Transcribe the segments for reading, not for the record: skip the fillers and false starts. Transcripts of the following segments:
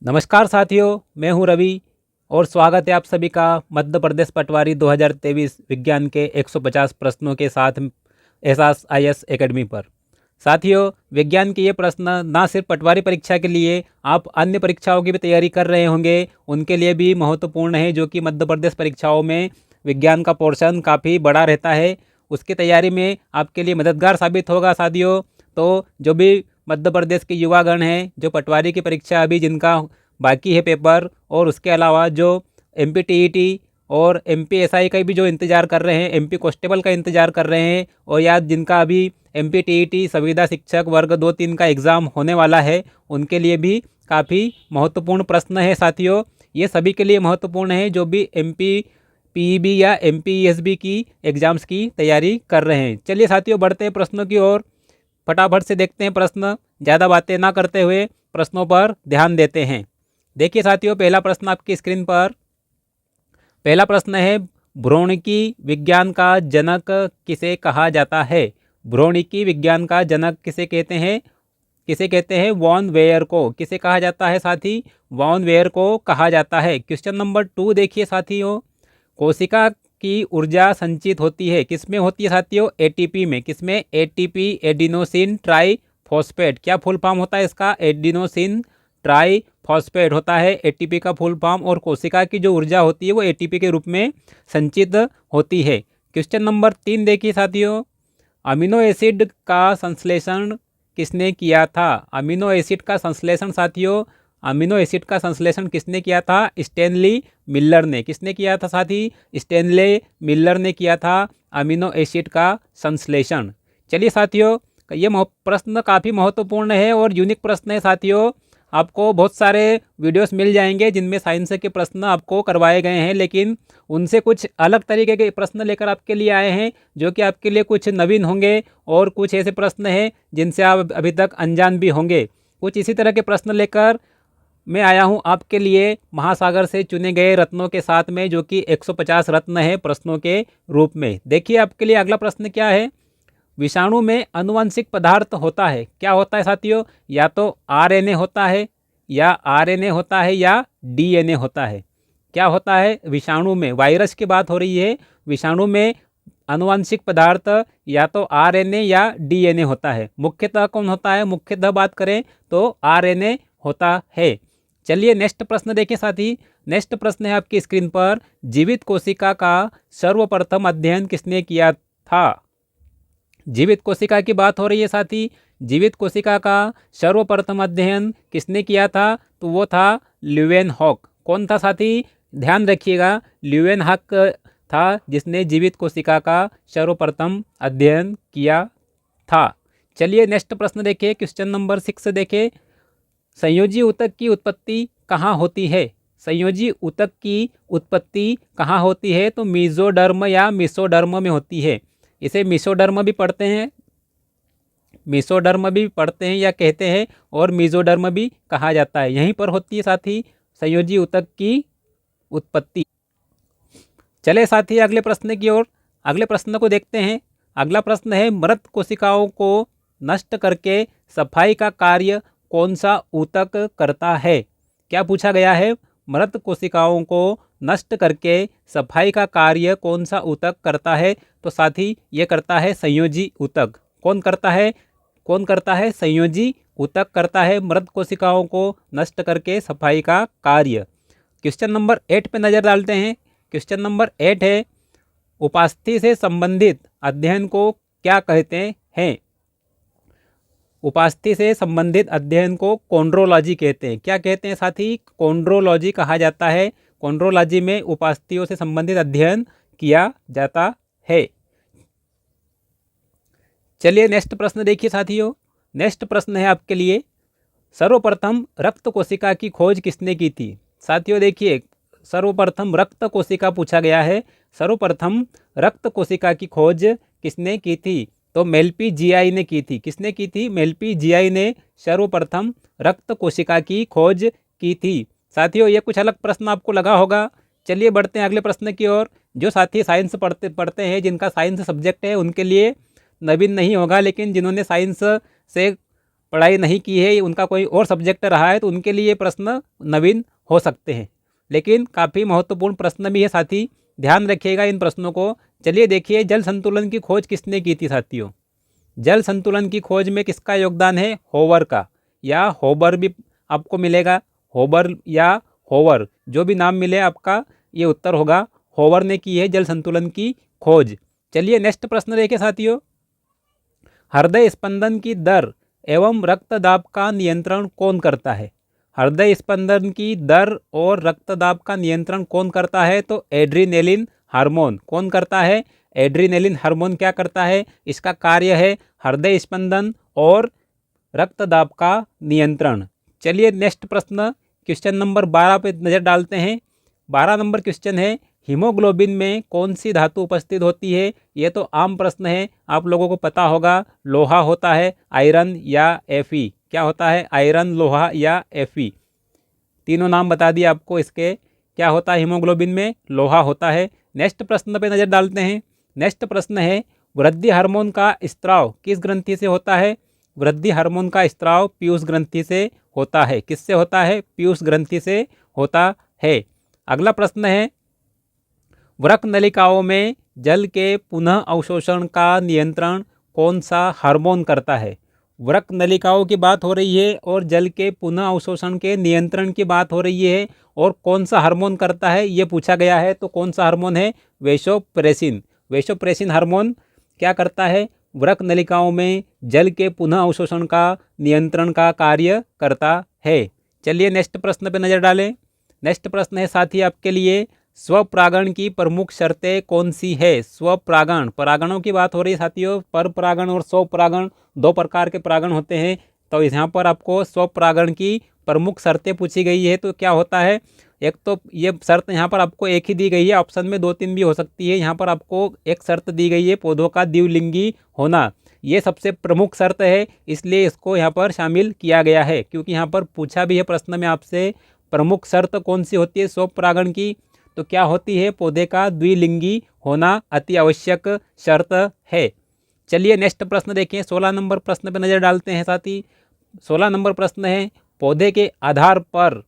नमस्कार साथियों, मैं हूं रवि और स्वागत है आप सभी का मध्य प्रदेश पटवारी 2023 विज्ञान के 150 प्रश्नों के साथ एहसास आईएएस एकेडमी पर। साथियों, विज्ञान के ये प्रश्न ना सिर्फ पटवारी परीक्षा के लिए, आप अन्य परीक्षाओं की भी तैयारी कर रहे होंगे, उनके लिए भी महत्वपूर्ण है, जो कि मध्य प्रदेश परीक्षाओं में विज्ञान का पोर्शन काफ़ी बड़ा रहता है। उसकी तैयारी में आपके लिए मददगार साबित होगा साथियों। तो जो भी मध्य प्रदेश के युवागण हैं, जो पटवारी की परीक्षा अभी जिनका बाकी है पेपर, और उसके अलावा जो एमपीटीईटी और एमपीएसआई का भी जो इंतज़ार कर रहे हैं, एमपी कांस्टेबल का इंतज़ार कर रहे हैं, और या जिनका अभी एमपीटीईटी संविदा शिक्षक वर्ग 2-3 का एग्ज़ाम होने वाला है, उनके लिए भी काफ़ी महत्वपूर्ण प्रश्न है साथियों। ये सभी के लिए महत्वपूर्ण है जो भी एमपी पीईबी या एमपीईएसबी की एग्ज़ाम्स की तैयारी कर रहे हैं। चलिए साथियों, बढ़ते हैं प्रश्नों की ओर। फटाफट से देखते हैं प्रश्न, ज़्यादा बातें ना करते हुए प्रश्नों पर ध्यान देते हैं। देखिए साथियों, पहला प्रश्न आपकी स्क्रीन पर। पहला प्रश्न है, भ्रौणिकी विज्ञान का जनक किसे कहा जाता है? भ्रौणिकी विज्ञान का जनक किसे कहते हैं? किसे कहते हैं? वॉन वेयर को। किसे कहा जाता है साथी? वॉन वेयर को कहा जाता है। क्वेश्चन नंबर 2 देखिए साथियों, कोशिका की ऊर्जा संचित होती है, किसमें होती है साथियों? एटीपी में। किसमें? ATP, adenosine try phosphate. क्या फुल फॉर्म होता है इसका? एडिनोसिन ट्राई फॉस्फेट होता है एटीपी का फुल फॉर्म। और कोशिका की जो ऊर्जा होती है वो एटीपी के रूप में संचित होती है। क्वेश्चन नंबर 3 देखिए साथियों, अमीनो एसिड का संश्लेषण किसने किया था? अमीनो एसिड का संश्लेषण साथियों, अमीनो एसिड का संश्लेषण किसने किया था? स्टैनली मिलर ने। किसने किया था साथी? स्टैनली मिलर ने किया था अमीनो एसिड का संश्लेषण। चलिए साथियों, ये प्रश्न काफ़ी महत्वपूर्ण है और यूनिक प्रश्न है साथियों। आपको बहुत सारे वीडियोस मिल जाएंगे जिनमें साइंस के प्रश्न आपको करवाए गए हैं, लेकिन उनसे कुछ अलग तरीके के प्रश्न लेकर आपके लिए आए हैं, जो कि आपके लिए कुछ नवीन होंगे, और कुछ ऐसे प्रश्न हैं जिनसे आप अभी तक अनजान भी होंगे। कुछ इसी तरह के प्रश्न लेकर मैं आया हूं आपके लिए महासागर से चुने गए रत्नों के साथ में, जो कि 150 रत्न है प्रश्नों के रूप में। देखिए आपके लिए अगला प्रश्न क्या है। विषाणु में आनुवंशिक पदार्थ होता है, क्या होता है साथियों? या तो आरएनए होता है, या आरएनए होता है, या डीएनए होता है। क्या होता है विषाणु में? वायरस की बात हो रही है। विषाणु में आनुवंशिक पदार्थ या तो आरएनए या डीएनए होता है। मुख्यतः कौन होता है? मुख्यतः बात करें तो आरएनए होता है। चलिए नेक्स्ट प्रश्न देखें साथी। नेक्स्ट प्रश्न है आपकी स्क्रीन पर, जीवित कोशिका का सर्वप्रथम अध्ययन किसने किया था? जीवित कोशिका की बात हो रही है साथी। जीवित कोशिका का सर्वप्रथम अध्ययन किसने किया था? तो वो था ल्यूवेनहॉक। कौन था साथी? ध्यान रखिएगा, ल्यूवेनहॉक था जिसने जीवित कोशिका का सर्वप्रथम अध्ययन किया था। चलिए नेक्स्ट प्रश्न देखिए, क्वेश्चन नंबर 6 देखिए, संयोजी ऊतक की उत्पत्ति कहाँ होती है? संयोजी ऊतक की उत्पत्ति कहाँ होती है? तो मीजोडर्म या मिसोडर्म में होती है। इसे मिसोडर्म भी पढ़ते हैं, मिसोडर्म भी पढ़ते हैं या कहते हैं, और मीजोडर्म भी कहा जाता है। यहीं पर होती है साथी संयोजी ऊतक की उत्पत्ति। चले साथी अगले प्रश्न की ओर। अगले प्रश्न को देखते हैं। अगला प्रश्न है, मृत कोशिकाओं को नष्ट करके सफाई का कार्य कौन सा ऊतक करता है? क्या पूछा गया है? मृत कोशिकाओं को नष्ट करके सफाई का कार्य कौन सा ऊतक करता है? तो साथी ये करता है संयोजी ऊतक। कौन करता है? कौन करता है? संयोजी ऊतक करता है मृत कोशिकाओं को नष्ट करके सफाई का कार्य। क्वेश्चन नंबर 8 पे नज़र डालते हैं। क्वेश्चन नंबर 8 है, उपास्थि से संबंधित अध्ययन को क्या कहते हैं? उपास्थि से संबंधित अध्ययन को कॉन्ड्रोलॉजी कहते हैं। क्या कहते हैं साथी? कॉन्ड्रोलॉजी कहा जाता है। कॉन्ड्रोलॉजी में उपास्थियों से संबंधित अध्ययन किया जाता है। चलिए नेक्स्ट प्रश्न देखिए साथियों। नेक्स्ट प्रश्न है आपके लिए, सर्वप्रथम रक्त कोशिका की खोज किसने की थी? साथियों देखिए, सर्वप्रथम रक्त कोशिका पूछा गया है। सर्वप्रथम रक्त कोशिका की खोज किसने की थी? तो मेल्पी जीआई ने की थी। किसने की थी? मेल्पी जीआई ने सर्वप्रथम रक्त कोशिका की खोज की थी। साथियों ये कुछ अलग प्रश्न आपको लगा होगा। चलिए बढ़ते हैं अगले प्रश्न की ओर। जो साथी साइंस पढ़ते हैं, जिनका साइंस सब्जेक्ट है, उनके लिए नवीन नहीं होगा, लेकिन जिन्होंने साइंस से पढ़ाई नहीं की है, उनका कोई और सब्जेक्ट रहा है, तो उनके लिए प्रश्न नवीन हो सकते हैं, लेकिन काफ़ी महत्वपूर्ण प्रश्न भी है साथी, ध्यान रखिएगा इन प्रश्नों को। चलिए देखिए, जल संतुलन की खोज किसने की थी साथियों। जल संतुलन की खोज में किसका योगदान है? होवर का, या होबर भी आपको मिलेगा, होबर या होवर, जो भी नाम मिले आपका, ये उत्तर होगा। होवर ने की है जल संतुलन की खोज। चलिए नेक्स्ट प्रश्न देखें साथियों, हृदय स्पंदन की दर एवं रक्तदाब का नियंत्रण कौन करता है? हृदय स्पंदन की दर और रक्तदाब का नियंत्रण कौन करता है? तो एड्रीनेलिन हार्मोन। कौन करता है? एड्रीनेलिन हार्मोन क्या करता है? इसका कार्य है हृदय स्पंदन और रक्तदाब का नियंत्रण। चलिए नेक्स्ट प्रश्न, क्वेश्चन नंबर 12 पे नज़र डालते हैं। 12 नंबर क्वेश्चन है, हीमोग्लोबिन में कौन सी धातु उपस्थित होती है? ये तो आम प्रश्न है, आप लोगों को पता होगा, लोहा होता है, आयरन या Fe। क्या होता है? आयरन, लोहा या Fe। तीनों नाम बता दिए आपको इसके। क्या होता है हीमोग्लोबिन में? लोहा होता है। नेक्स्ट प्रश्न पे नज़र डालते हैं। नेक्स्ट प्रश्न है, वृद्धि हार्मोन का स्त्राव किस ग्रंथि से होता है? वृद्धि हार्मोन का स्त्राव पीयूष ग्रंथि से होता है। किससे होता है? पीयूष ग्रंथि से होता है। अगला प्रश्न है, वृक्क नलिकाओं में जल के पुनः अवशोषण का नियंत्रण कौन सा हार्मोन करता है? वृक्क नलिकाओं की बात हो रही है और जल के पुनः अवशोषण के नियंत्रण की बात हो रही है, और कौन सा हार्मोन करता है ये पूछा गया है। तो कौन सा हार्मोन है? वेसोप्रेसिन। वेसोप्रेसिन हार्मोन क्या करता है? वृक्क नलिकाओं में जल के पुनः अवशोषण का नियंत्रण का कार्य करता है। चलिए नेक्स्ट प्रश्न पे नज़र डालें। नेक्स्ट प्रश्न है साथी आपके लिए, स्वपरागण की प्रमुख शर्तें कौन सी है? स्वपरागण, परागणों की बात हो रही है साथियों। पर परागण और स्वपरागण दो प्रकार के परागण होते हैं, तो यहाँ पर आपको स्वपरागण की प्रमुख शर्तें पूछी गई है। तो क्या होता है? एक तो ये शर्त यहाँ पर आपको एक ही दी गई है, ऑप्शन में 2-3 भी हो सकती है। यहाँ पर आपको एक शर्त दी गई है, पौधों का द्विलिंगी होना। ये सबसे प्रमुख शर्त है, इसलिए इसको यहाँ पर शामिल किया गया है, क्योंकि यहाँ पर पूछा भी है प्रश्न में आपसे, प्रमुख शर्त कौन सी होती है स्वपरागण की? तो क्या होती है? पौधे का द्विलिंगी होना अति आवश्यक शर्त है। चलिए नेक्स्ट प्रश्न देखें, 16 नंबर प्रश्न पर नज़र डालते हैं साथी। 16 नंबर प्रश्न है, पौधे के आधार पर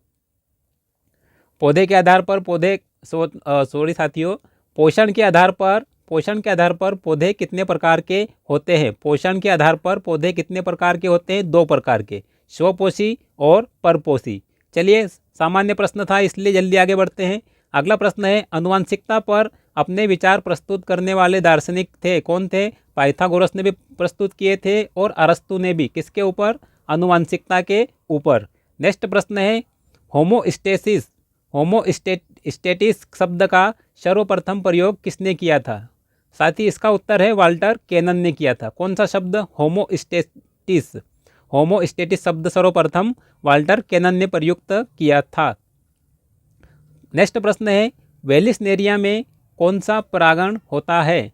सॉरी साथियों, पोषण के आधार पर पौधे कितने प्रकार के होते हैं? पोषण के आधार पर पौधे कितने प्रकार के होते हैं? 2 प्रकार के, स्वपोषी और परपोषी। चलिए सामान्य प्रश्न था, इसलिए जल्दी आगे बढ़ते हैं। अगला प्रश्न है, आनुवंशिकता पर अपने विचार प्रस्तुत करने वाले दार्शनिक थे? कौन थे? पाइथागोरस ने भी प्रस्तुत किए थे और अरस्तु ने भी। किसके ऊपर? आनुवंशिकता के ऊपर। नेक्स्ट प्रश्न है, होमोस्टेटिस शब्द का सर्वप्रथम प्रयोग किसने किया था? साथ ही इसका उत्तर है वाल्टर केनन ने किया था। कौन सा शब्द? होमोस्टेटिस शब्द सर्वप्रथम वाल्टर केनन ने प्रयुक्त किया था। नेक्स्ट प्रश्न है, वेलिसनेरिया में कौन सा परागण होता है?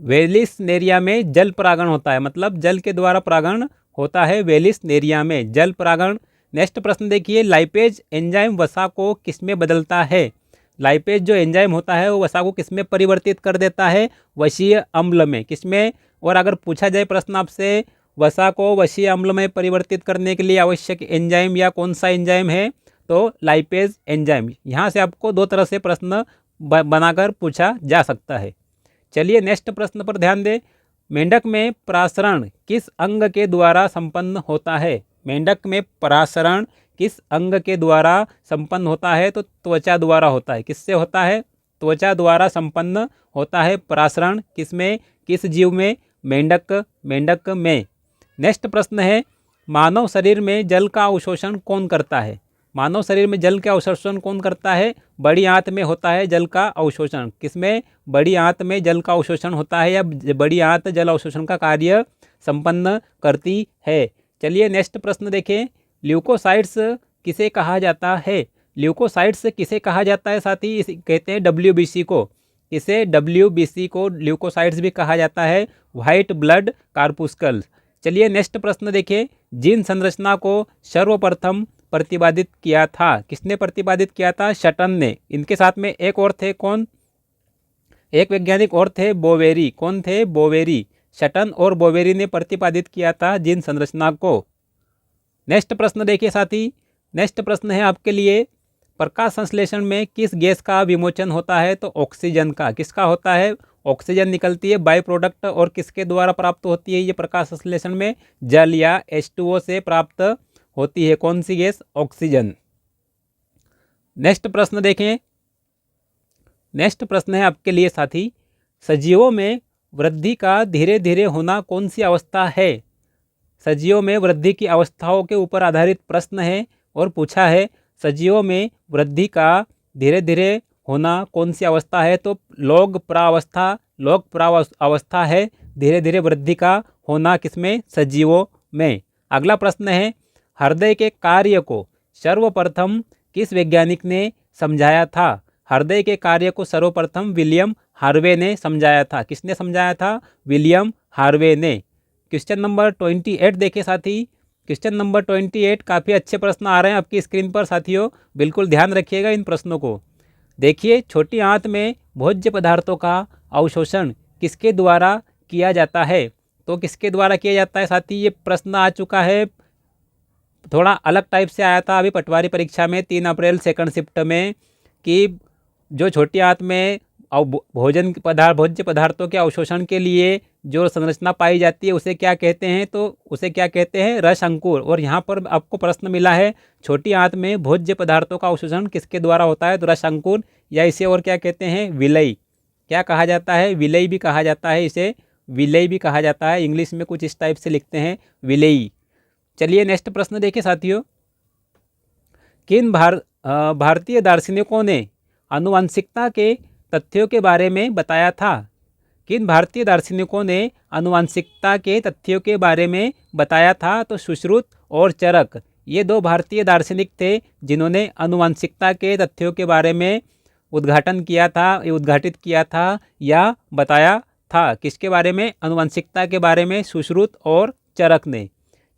वेलिसनेरिया में जल परागण होता है, मतलब जल के द्वारा परागण होता है वेलिसनेरिया में, जल परागण। नेक्स्ट प्रश्न देखिए, लाइपेज एंजाइम वसा को किसमें बदलता है? लाइपेज जो एंजाइम होता है वो वसा को किसमें परिवर्तित कर देता है? वसीय अम्ल में। किसमें? और अगर पूछा जाए प्रश्न आपसे, वसा को वसीय अम्ल में परिवर्तित करने के लिए आवश्यक एंजाइम या कौन सा एंजाइम है? तो लाइपेज एंजाइम। यहाँ से आपको 2 तरह से प्रश्न बनाकर पूछा जा सकता है। चलिए नेक्स्ट प्रश्न पर ध्यान दें, मेंढक में परासरण किस अंग के द्वारा संपन्न होता है? मेंढक में परासरण किस अंग के द्वारा संपन्न होता है? तो त्वचा द्वारा होता है। किससे होता है? त्वचा द्वारा संपन्न होता है परासरण। किसमें? किस जीव में? मेंढक में। नेक्स्ट प्रश्न है, मानव शरीर में जल का अवशोषण कौन करता है? मानव शरीर में जल का अवशोषण कौन करता है? बड़ी आंत में होता है जल का अवशोषण। किसमें? बड़ी आंत में जल का अवशोषण होता है, या बड़ी आंत जल अवशोषण का कार्य संपन्न करती है। चलिए नेक्स्ट प्रश्न देखें, ल्यूकोसाइट्स किसे कहा जाता है? ल्यूकोसाइट्स किसे कहा जाता है साथी? कहते हैं WBC को। इसे WBC को ल्यूकोसाइट्स भी कहा जाता है, व्हाइट ब्लड कार्पुस्कल्स। चलिए नेक्स्ट प्रश्न देखिए, जीन संरचना को सर्वप्रथम प्रतिपादित किया था? किसने प्रतिपादित किया था? शटन ने। इनके साथ में एक और थे, कौन? एक वैज्ञानिक और थे, बोवेरी। कौन थे? बोवेरी। शटन और बोवेरी ने प्रतिपादित किया था जीन संरचना को। नेक्स्ट प्रश्न देखिए साथी, नेक्स्ट प्रश्न है आपके लिए, प्रकाश संश्लेषण में किस गैस का विमोचन होता है? तो ऑक्सीजन का। किसका होता है? ऑक्सीजन निकलती है बाई प्रोडक्ट, और किसके द्वारा प्राप्त होती है ये प्रकाश संश्लेषण में? जल या H2O से प्राप्त होती है। कौन सी गैस? ऑक्सीजन। नेक्स्ट प्रश्न देखें, नेक्स्ट प्रश्न है आपके लिए साथी, सजीवों में वृद्धि का धीरे धीरे होना कौन सी अवस्था है? सजीवों में वृद्धि की अवस्थाओं के ऊपर आधारित प्रश्न है और पूछा है सजीवों में वृद्धि का धीरे धीरे होना कौन सी अवस्था है? तो लॉग प्रावस्था, लॉग प्रावस्था है धीरे धीरे वृद्धि का होना। किसमें? सजीवों में। अगला प्रश्न है, हृदय के कार्य को सर्वप्रथम किस वैज्ञानिक ने समझाया था? हृदय के कार्य को सर्वप्रथम विलियम हार्वे ने समझाया था। किसने समझाया था? विलियम हार्वे ने। क्वेश्चन नंबर 28 देखे साथी, क्वेश्चन नंबर 28, काफ़ी अच्छे प्रश्न आ रहे हैं आपकी स्क्रीन पर साथियों, बिल्कुल ध्यान रखिएगा इन प्रश्नों को। देखिए, छोटी आंत में भोज्य पदार्थों का अवशोषण किसके द्वारा किया जाता है? तो किसके द्वारा किया जाता है साथी? ये प्रश्न आ चुका है, थोड़ा अलग टाइप से आया था अभी पटवारी परीक्षा में 3 अप्रैल सेकंड शिफ्ट में, कि जो छोटी आंत में भोज्य पदार्थों के अवशोषण के लिए जो संरचना पाई जाती है उसे क्या कहते हैं? तो उसे क्या कहते हैं? रस अंकुर। और यहाँ पर आपको प्रश्न मिला है, छोटी आंत में भोज्य पदार्थों का अवशोषण किसके द्वारा होता है? तो रस अंकुर, या इसे और क्या कहते हैं? विलय। क्या कहा जाता है? विलय भी कहा जाता है, इसे विलय भी कहा जाता है। इंग्लिश में कुछ इस टाइप से लिखते हैं, विलयी। चलिए नेक्स्ट प्रश्न देखिए साथियों, किन भारतीय दार्शनिकों ने आनुवंशिकता के तथ्यों के बारे में बताया था? किन भारतीय दार्शनिकों ने आनुवंशिकता के तथ्यों के बारे में बताया था? तो सुश्रुत और चरक, ये 2 भारतीय दार्शनिक थे जिन्होंने आनुवंशिकता के तथ्यों के बारे में उद्घाटित किया था या बताया था। किसके बारे में? आनुवंशिकता के बारे में सुश्रुत और चरक ने।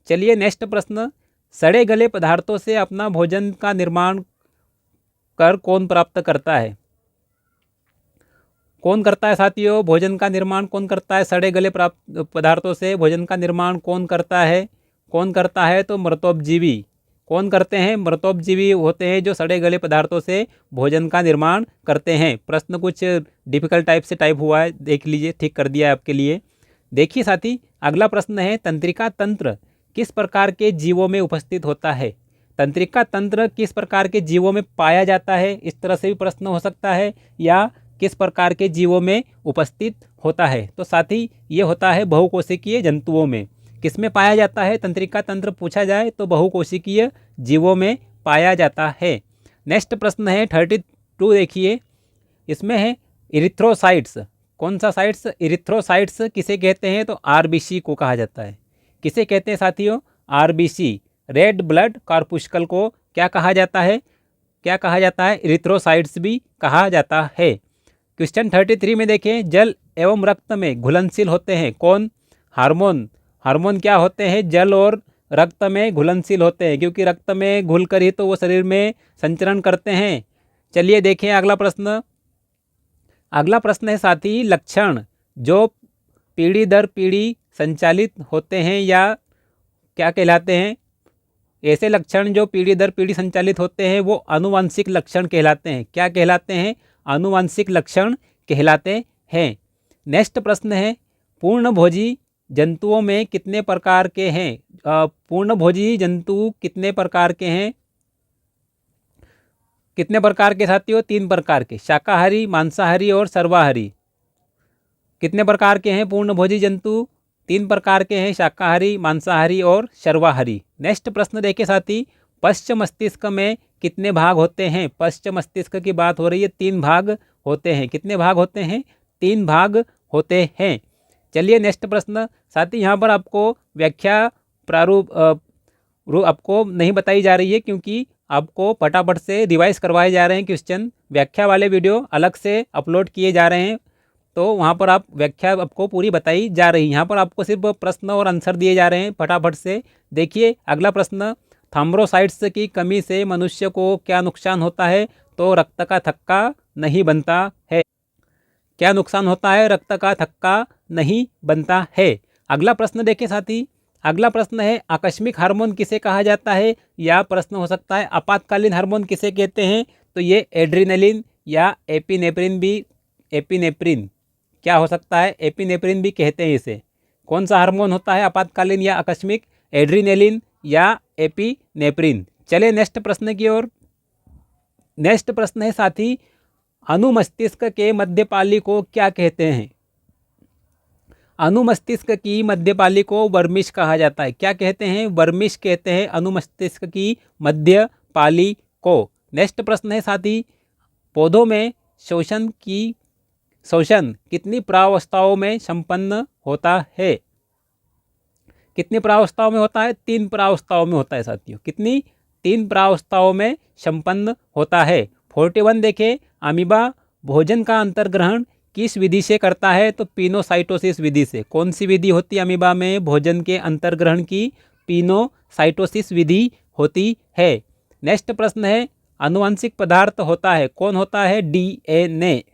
चलिए नेक्स्ट प्रश्न, सड़े गले पदार्थों से अपना भोजन का निर्माण कर कौन प्राप्त करता है? कौन करता है साथियों? भोजन का निर्माण कौन करता है? सड़े गले पदार्थों से भोजन का निर्माण कौन करता है? कौन करता है? तो मृतोपजीवी। कौन करते हैं? मृतोपजीवी होते हैं जो सड़े गले पदार्थों से भोजन का निर्माण करते हैं। प्रश्न कुछ डिफिकल्ट टाइप से टाइप हुआ है, देख लीजिए, ठीक कर दिया है आपके लिए। देखिए साथी, अगला प्रश्न है, तंत्रिका तंत्र किस प्रकार के जीवों में उपस्थित होता है? तंत्रिका तंत्र किस प्रकार के जीवों में पाया जाता है? इस तरह से भी प्रश्न हो सकता है, या किस प्रकार के जीवों में उपस्थित होता है? तो साथी ये होता है बहुकोशिकीय जंतुओं में। किस में पाया जाता है तंत्रिका तंत्र पूछा जाए तो बहुकोशिकीय जीवों में पाया जाता है। नेक्स्ट प्रश्न है 32 देखिए, इसमें है इरिथ्रोसाइट्स। कौन सा साइट्स? इरिथ्रोसाइट्स किसे कहते हैं? तो आरबीसी को कहा जाता है। किसे कहते हैं साथियों? आरबीसी, रेड ब्लड कॉर्पुस्कल को क्या कहा जाता है? क्या कहा जाता है? इरिथ्रोसाइट्स भी कहा जाता है। क्वेश्चन 33 में देखें, जल एवं रक्त में घुलनशील होते हैं कौन? हार्मोन। हार्मोन क्या होते हैं? जल और रक्त में घुलनशील होते हैं, क्योंकि रक्त में घुलकर ही तो वो शरीर में संचरण करते हैं। चलिए देखें अगला प्रश्न। अगला प्रश्न है साथी, लक्षण जो पीढ़ी दर पीढ़ी संचालित होते हैं या क्या कहलाते हैं? ऐसे लक्षण जो पीढ़ी दर पीढ़ी संचालित होते हैं वो आनुवंशिक लक्षण कहलाते हैं। क्या कहलाते हैं? आनुवंशिक लक्षण कहलाते हैं। नेक्स्ट प्रश्न है, पूर्णभोजी जंतुओं में कितने प्रकार के हैं? पूर्णभोजी जंतु कितने प्रकार के हैं? कितने प्रकार के साथियों? 3 प्रकार के, शाकाहारी, मांसाहारी और सर्वाहारी। कितने प्रकार के हैं पूर्णभोजी जंतु? 3 प्रकार के हैं, शाकाहारी, मांसाहारी और सर्वाहारी। नेक्स्ट प्रश्न देखें साथी, पश्च मस्तिष्क में कितने भाग होते हैं? पश्च मस्तिष्क की बात हो रही है, 3 भाग होते हैं। कितने भाग होते हैं? 3 भाग होते हैं। चलिए नेक्स्ट प्रश्न साथी, यहाँ पर आपको व्याख्या प्रारूप आपको नहीं बताई जा रही है, क्योंकि आपको फटाफट से रिवाइज करवाए जा रहे हैं क्वेश्चन। व्याख्या वाले वीडियो अलग से अपलोड किए जा रहे हैं, तो वहाँ पर आप व्याख्या आपको पूरी बताई जा रही है। यहाँ पर आपको सिर्फ प्रश्न और आंसर दिए जा रहे हैं, फटाफट से देखिए। अगला प्रश्न, थ्रोम्बोसाइट्स की कमी से मनुष्य को क्या नुकसान होता है? तो रक्त का थक्का नहीं बनता है। क्या नुकसान होता है? रक्त का थक्का नहीं बनता है। अगला प्रश्न देखें साथी। अगला प्रश्न है आकस्मिक हार्मोन किसे कहा जाता है, या प्रश्न हो सकता है आपातकालीन हार्मोन किसे कहते हैं, तो ये एड्रीनलिन या एपिनेफ्रिन क्या हो सकता है, एपिनेफ्रिन भी कहते हैं इसे। कौन सा हार्मोन होता है आपातकालीन या आकस्मिक, एड्रीनलिन या एपिनेफ्रिन। चले नेक्स्ट प्रश्न की ओर। नेक्स्ट प्रश्न है साथी अनुमस्तिष्क के मध्यपाली को क्या कहते हैं। अनुमस्तिष्क की मध्यपाली को वर्मिश कहा जाता है। क्या कहते हैं, वर्मिश कहते हैं अनुमस्तिष्क की मध्यपाली को। नेक्स्ट प्रश्न है साथी पौधों में शोषण कितनी प्रावस्थाओं में संपन्न होता है। कितनी प्रावस्थाओं में होता है, 3 प्रावस्थाओं में होता है साथियों। कितनी, 3 प्रावस्थाओं में संपन्न होता है। 41 देखें अमीबा भोजन का अंतर्ग्रहण किस विधि से करता है, तो पिनोसाइटोसिस विधि से। कौन सी विधि होती है अमीबा में भोजन के अंतर्ग्रहण की, पिनोसाइटोसिस विधि होती है। नेक्स्ट प्रश्न है आनुवंशिक पदार्थ होता है, कौन होता है, डीएनए।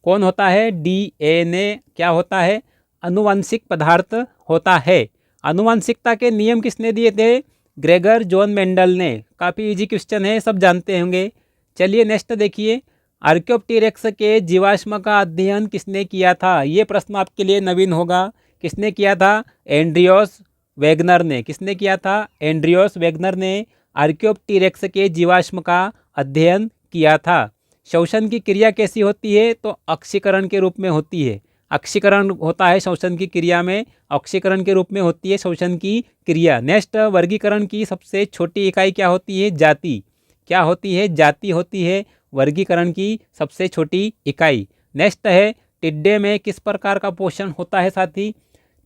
कौन होता है, डीएनए क्या होता है, आनुवंशिक पदार्थ होता है। आनुवंशिकता के नियम किसने दिए थे, ग्रेगर जॉन मेंडल ने। काफ़ी इजी क्वेश्चन है, सब जानते होंगे। चलिए नेक्स्ट देखिए आर्कियोप्टेरिक्स के जीवाश्म का अध्ययन किसने किया था। ये प्रश्न आपके लिए नवीन होगा। किसने किया था, एंड्रियोस वेगनर ने। किसने किया था, एंड्रियोस वेगनर ने आर्कियोप्टेरिक्स के जीवाश्म का अध्ययन किया था। शोषण की क्रिया कैसी होती है, तो ऑक्सीकरण के रूप में होती है। ऑक्सीकरण होता है शोषण की क्रिया में, ऑक्सीकरण के रूप में होती है शोषण की क्रिया। नेक्स्ट वर्गीकरण की सबसे छोटी इकाई क्या होती है, जाति। क्या होती है, जाति होती है वर्गीकरण की सबसे छोटी इकाई। नेक्स्ट है टिड्डे में किस प्रकार का पोषण होता है साथी।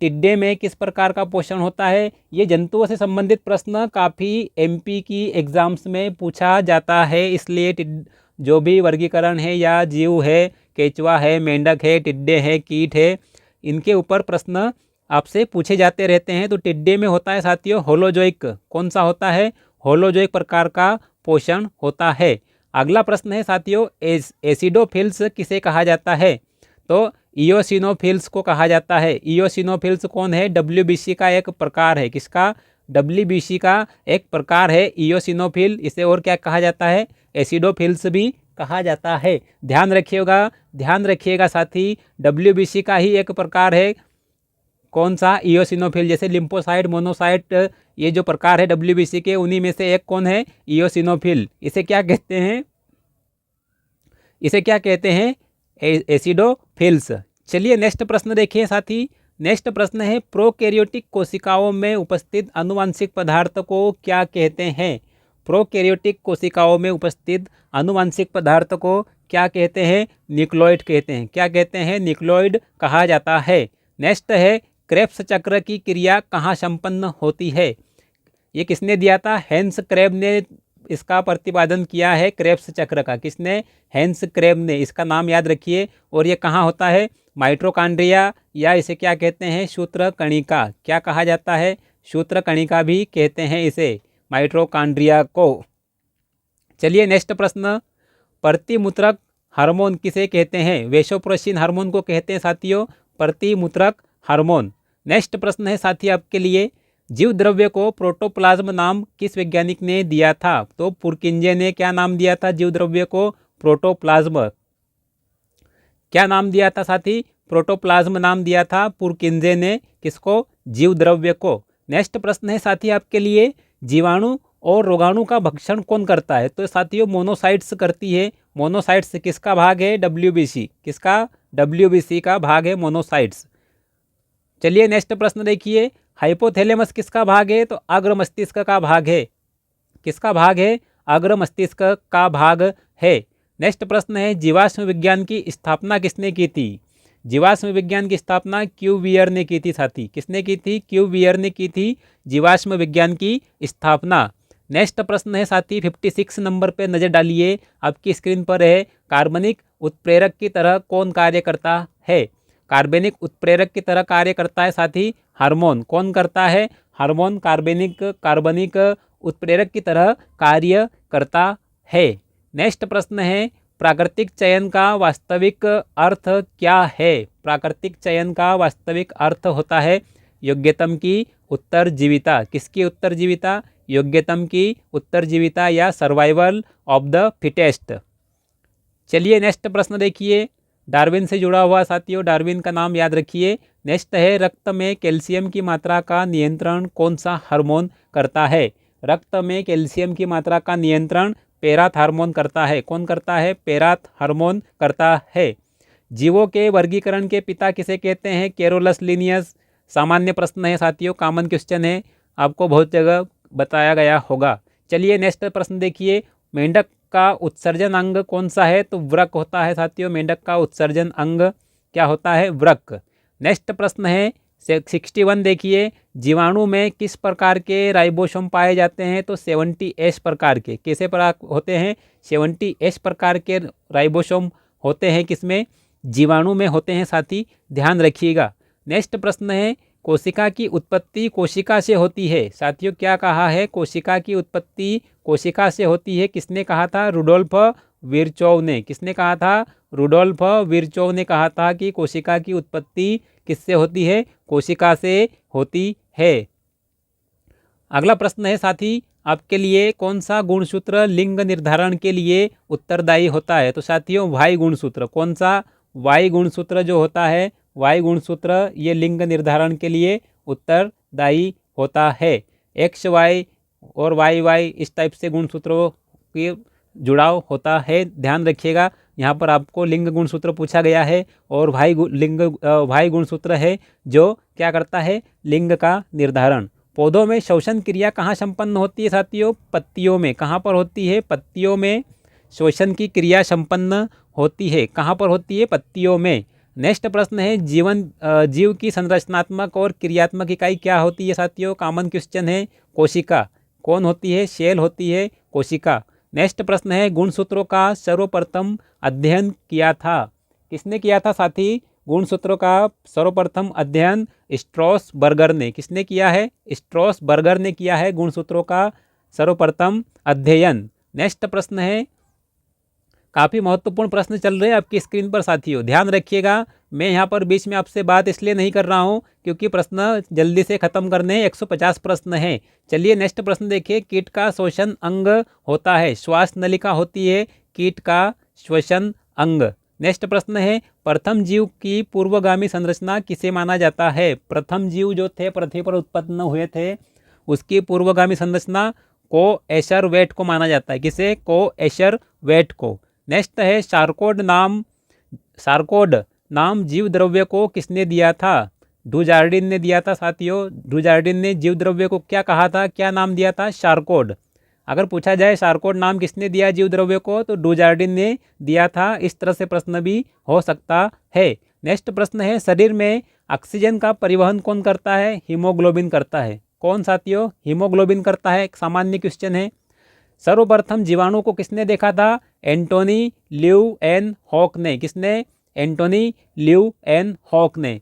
टिड्डे में किस प्रकार का पोषण होता है, ये जंतुओं से संबंधित प्रश्न काफ़ी एमपी की एग्जाम्स में पूछा जाता है। इसलिए जो भी वर्गीकरण है या जीव है, केचुआ है, मेंढक है, टिड्डे है, कीट है, इनके ऊपर प्रश्न आपसे पूछे जाते रहते हैं। तो टिड्डे में होता है साथियों होलोजोइक। कौन सा होता है, होलोजोइक प्रकार का पोषण होता है। अगला प्रश्न है साथियों एसिडोफिल्स किसे कहा जाता है, तो इयोसिनोफिल्स को कहा जाता है। इयोसिनोफिल्स कौन है, डब्ल्यूबीसी का एक प्रकार है। किसका, डब्ल्यूबीसी का एक प्रकार है इयोसिनोफिल। इसे और क्या कहा जाता है, एसिडोफिल्स भी कहा जाता है। ध्यान रखिएगा साथी डब्ल्यूबीसी का ही एक प्रकार है। कौन सा, इयोसिनोफिल। जैसे लिम्फोसाइट, मोनोसाइट, ये जो प्रकार है डब्ल्यूबीसी के, उन्हीं में से एक कौन है, इयोसिनोफिल। इसे क्या कहते हैं, एसिडोफिल्स। चलिए नेक्स्ट प्रश्न देखिए साथी। नेक्स्ट प्रश्न है प्रोकैरियोटिक कोशिकाओं में उपस्थित आनुवंशिक पदार्थ को क्या कहते हैं। प्रोकैरियोटिक कोशिकाओं में उपस्थित आनुवंशिक पदार्थ को क्या कहते हैं, न्यूक्लियोइड कहते हैं। क्या कहते हैं, न्यूक्लियोइड कहा जाता है। नेक्स्ट है क्रेब्स चक्र की क्रिया कहाँ संपन्न होती है। ये किसने दिया था, हैंस क्रेब ने इसका प्रतिपादन किया है क्रेब्स चक्र का। किसने, हैंस क्रेब ने। इसका नाम याद रखिए। और ये कहाँ होता है, माइटोकॉन्ड्रिया, या इसे क्या कहते हैं, सूत्रकणिका। क्या कहा जाता है, सूत्रकणिका भी कहते हैं इसे, माइटोकॉन्ड्रिया को। चलिए नेक्स्ट प्रश्न प्रतिमूत्रक हार्मोन किसे कहते हैं। वेसोप्रेसिन हार्मोन को कहते हैं साथियों प्रतिमूत्रक हार्मोन। नेक्स्ट प्रश्न है साथी आपके लिए जीव द्रव्य को प्रोटोप्लाज्म नाम किस वैज्ञानिक ने दिया था, तो पुरकिंजे ने क्या नाम दिया था जीव द्रव्य को, प्रोटोप्लाज्म। क्या नाम दिया था साथी, प्रोटोप्लाज्म नाम दिया था पुरकिंजे ने। किसको, जीव द्रव्य को। नेक्स्ट प्रश्न है साथी आपके लिए जीवाणु और रोगाणु का भक्षण कौन करता है, तो साथियों मोनोसाइट्स करती है। मोनोसाइट्स किसका भाग है, डब्ल्यूबीसी। किसका, डब्ल्यूबीसी का भाग है मोनोसाइट्स। चलिए नेक्स्ट प्रश्न देखिए हाइपोथैलेमस किसका भाग है, तो अग्र मस्तिष्क का भाग है। किसका भाग है, अग्र मस्तिष्क का भाग है। नेक्स्ट प्रश्न है जीवाश्म विज्ञान की स्थापना किसने की थी। जीवाश्म विज्ञान की स्थापना क्यूवियर ने की थी साथी। किसने की थी, क्यूवियर ने की थी जीवाश्म विज्ञान की स्थापना। नेक्स्ट प्रश्न है साथी 56 नंबर पे नज़र डालिए, आपकी स्क्रीन पर है कार्बनिक उत्प्रेरक की तरह कौन कार्य करता है। कार्बनिक उत्प्रेरक की तरह कार्य करता है साथी हार्मोन। कौन करता है, हार्मोन कार्बनिक उत्प्रेरक की तरह कार्य करता है। नेक्स्ट प्रश्न है प्राकृतिक चयन का वास्तविक अर्थ क्या है? प्राकृतिक चयन का वास्तविक अर्थ होता है योग्यतम की उत्तरजीविता। किसकी उत्तरजीविता? योग्यतम की उत्तरजीविता या सर्वाइवल ऑफ द फिटेस्ट। चलिए नेक्स्ट प्रश्न देखिए, डार्विन से जुड़ा हुआ साथियों, डार्विन का नाम याद रखिए। नेक्स्ट है, रक्त में कैल्शियम की मात्रा का नियंत्रण कौन सा हार्मोन करता है? रक्त में कैल्शियम की मात्रा का नियंत्रण पेराथ हार्मोन करता है। कौन करता है? पेराथ हार्मोन करता है। जीवों के वर्गीकरण के पिता किसे कहते हैं? Carolus Linnaeus. सामान्य प्रश्न है साथियों, कॉमन क्वेश्चन है, आपको बहुत जगह बताया गया होगा। चलिए नेक्स्ट प्रश्न देखिए, मेंढक का उत्सर्जन अंग कौन सा है? तो वृक्क होता है साथियों। मेंढक का उत्सर्जन अंग क्या होता है? वृक्क। नेक्स्ट प्रश्न है 61 देखिए, जीवाणु में किस प्रकार के राइबोसोम पाए जाते हैं? तो 70S प्रकार के। कैसे प्रकार होते हैं? 70S प्रकार के राइबोसोम होते हैं किसमें? जीवाणु में होते हैं साथी, ध्यान रखिएगा। नेक्स्ट प्रश्न है, कोशिका की उत्पत्ति कोशिका से होती है। साथियों क्या कहा है? कोशिका की उत्पत्ति कोशिका से होती है। किसने कहा था? रुडोल्फ विर्चोव ने। किसने कहा था? रुडोल्फ विर्चोव ने कहा था कि कोशिका की उत्पत्ति किससे होती है? कोशिका से होती है। अगला प्रश्न है साथी आपके लिए, कौन सा गुणसूत्र लिंग निर्धारण के लिए उत्तरदायी होता है? तो साथियों वाई गुणसूत्र। कौन सा? वाई गुणसूत्र जो होता है, वाई गुणसूत्र ये लिंग निर्धारण के लिए उत्तरदायी होता है। एक्स वाई और वाई वाई इस टाइप से गुणसूत्रों के जुड़ाव होता है, ध्यान रखिएगा। यहाँ पर आपको लिंग गुणसूत्र पूछा गया है और भाई गुणसूत्र है जो क्या करता है? लिंग का निर्धारण। पौधों में श्वसन क्रिया कहाँ संपन्न होती है साथियों? पत्तियों में। कहाँ पर होती है? पत्तियों में श्वसन की क्रिया संपन्न होती है। कहाँ पर होती है? पत्तियों में। नेक्स्ट प्रश्न है, जीव की संरचनात्मक और क्रियात्मक इकाई क्या होती है साथियों? कॉमन क्वेश्चन है, कोशिका। कौन होती है? सेल होती है, कोशिका। नेक्स्ट प्रश्न है, गुणसूत्रों का सर्वप्रथम अध्ययन किया था। किसने किया था साथी? गुणसूत्रों का सर्वप्रथम अध्ययन स्ट्रॉसबर्गर ने। किसने किया है? स्ट्रॉसबर्गर ने किया है गुणसूत्रों का सर्वप्रथम अध्ययन। नेक्स्ट प्रश्न है, काफ़ी महत्वपूर्ण प्रश्न चल रहे हैं आपकी स्क्रीन पर साथियों, ध्यान रखिएगा। मैं यहाँ पर बीच में आपसे बात इसलिए नहीं कर रहा हूँ क्योंकि प्रश्न जल्दी से ख़त्म करने 150 प्रश्न हैं। चलिए नेक्स्ट प्रश्न देखिए, कीट का श्वसन अंग होता है, श्वास नलिका होती है कीट का श्वसन अंग। नेक्स्ट प्रश्न है, प्रथम जीव की पूर्वगामी संरचना किसे माना जाता है? प्रथम जीव जो थे पृथ्वी पर उत्पन्न हुए थे उसकी पूर्वगामी संरचना को एशरवेट को माना जाता है। किसे? को एशरवेट को। नेक्स्ट है, सार्कोड नाम जीव द्रव्य को किसने दिया था? डुजार्डिन ने दिया था साथियों। डुजार्डिन ने जीव द्रव्य को क्या कहा था? क्या नाम दिया था? सार्कोड। अगर पूछा जाए सार्कोड नाम किसने दिया जीव द्रव्य को, तो डुजार्डिन ने दिया था। इस तरह से प्रश्न भी हो सकता है। नेक्स्ट प्रश्न है, शरीर में ऑक्सीजन का परिवहन कौन करता है? हीमोग्लोबिन करता है। कौन साथियों? हीमोग्लोबिन करता है। एक सामान्य क्वेश्चन है। सर्वप्रथम जीवाणु को किसने देखा था? एंटोनी ल्यूएनहॉक ने। किसने? एंटोनी ल्यूएनहॉक ने।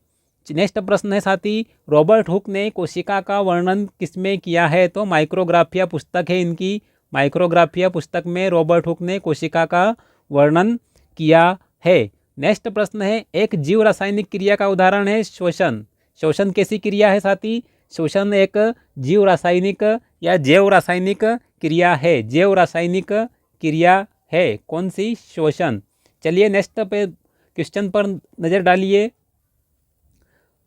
नेक्स्ट प्रश्न है साथी, रॉबर्ट हुक ने कोशिका का वर्णन किसमें किया है? तो माइक्रोग्राफिया पुस्तक है इनकी। माइक्रोग्राफिया पुस्तक में रॉबर्ट हुक ने कोशिका का वर्णन किया है। नेक्स्ट प्रश्न है, एक जीव रासायनिक क्रिया का उदाहरण है श्वसन। श्वसन कैसी क्रिया है साथी? श्वसन एक जीव रासायनिक या जैव रासायनिक क्रिया है। जैव रासायनिक क्रिया है। कौन सी? श्वसन। चलिए नेक्स्ट पे क्वेश्चन पर नज़र डालिए।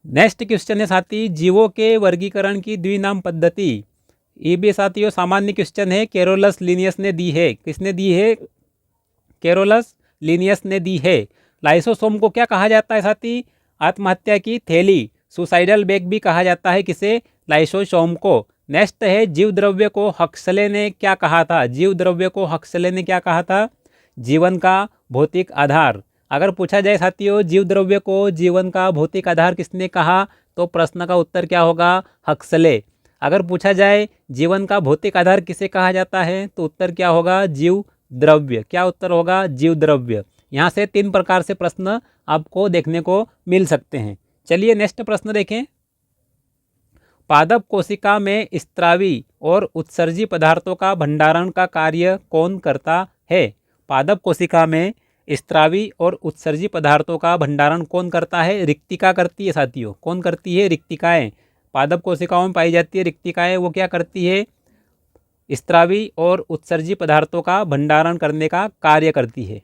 नेक्स्ट क्वेश्चन है साथी, जीवों के वर्गीकरण की द्विनाम पद्धति। ये भी साथियों सामान्य क्वेश्चन है, कैरोलस लिनियस ने दी है। किसने दी है? कैरोलस लिनियस ने दी है। लाइसोसोम को क्या कहा जाता है साथी? आत्महत्या की थैली, सुसाइडल बैग भी कहा जाता है। किसे? लाइसोसोम को। नेक्स्ट है, जीव द्रव्य को हक्सले ने क्या कहा था? जीव द्रव्य को हक्सले ने क्या कहा था? जीवन का भौतिक आधार। अगर पूछा जाए साथियों जीव द्रव्य को जीवन का भौतिक आधार किसने कहा, तो प्रश्न का उत्तर क्या होगा? हक्सले। अगर पूछा जाए जीवन का भौतिक आधार किसे कहा जाता है, तो उत्तर क्या होगा? जीव द्रव्य। क्या उत्तर होगा? जीव द्रव्य। यहाँ से 3 प्रकार से प्रश्न आपको देखने को मिल सकते हैं। चलिए नेक्स्ट प्रश्न देखें। पादप कोशिका में स्त्रावी और उत्सर्जी पदार्थों का भंडारण का कार्य कौन करता है? पादप कोशिका में स्त्रावी और उत्सर्जी पदार्थों का भंडारण कौन करता है? रिक्तिका करती है साथियों। कौन करती है? रिक्तिकाएं। पादप कोशिकाओं में पाई जाती है रिक्तिकाएं, वो क्या करती है? स्त्रावी और उत्सर्जी पदार्थों का भंडारण करने का कार्य करती है।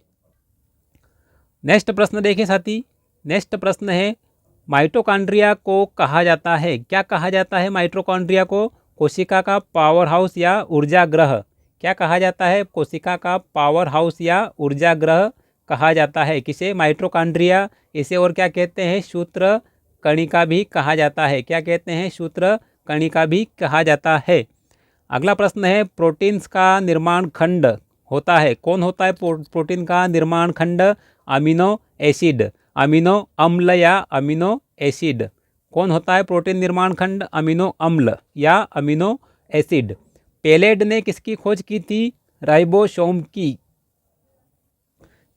नेक्स्ट प्रश्न देखें साथी। नेक्स्ट प्रश्न है माइटोकॉन्ड्रिया को कहा जाता है, क्या कहा जाता है माइटोकॉन्ड्रिया को? कोशिका का पावर हाउस या ऊर्जा ग्रह। क्या कहा जाता है? कोशिका का पावर हाउस या ऊर्जा ग्रह कहा जाता है किसे? माइटोकॉन्ड्रिया। इसे और क्या कहते हैं? सूत्र कणिका भी कहा जाता है। क्या कहते हैं? सूत्र कणिका भी कहा जाता है। अगला प्रश्न है प्रोटीन्स का निर्माण खंड होता है, कौन होता है प्रोटीन का निर्माण खंड? Amino acid. अमीनो अम्ल या अमीनो एसिड। कौन होता है प्रोटीन निर्माण खंड? अमीनो अम्ल या अमीनो एसिड। पेलेड ने किसकी खोज की थी? राइबोसोम की।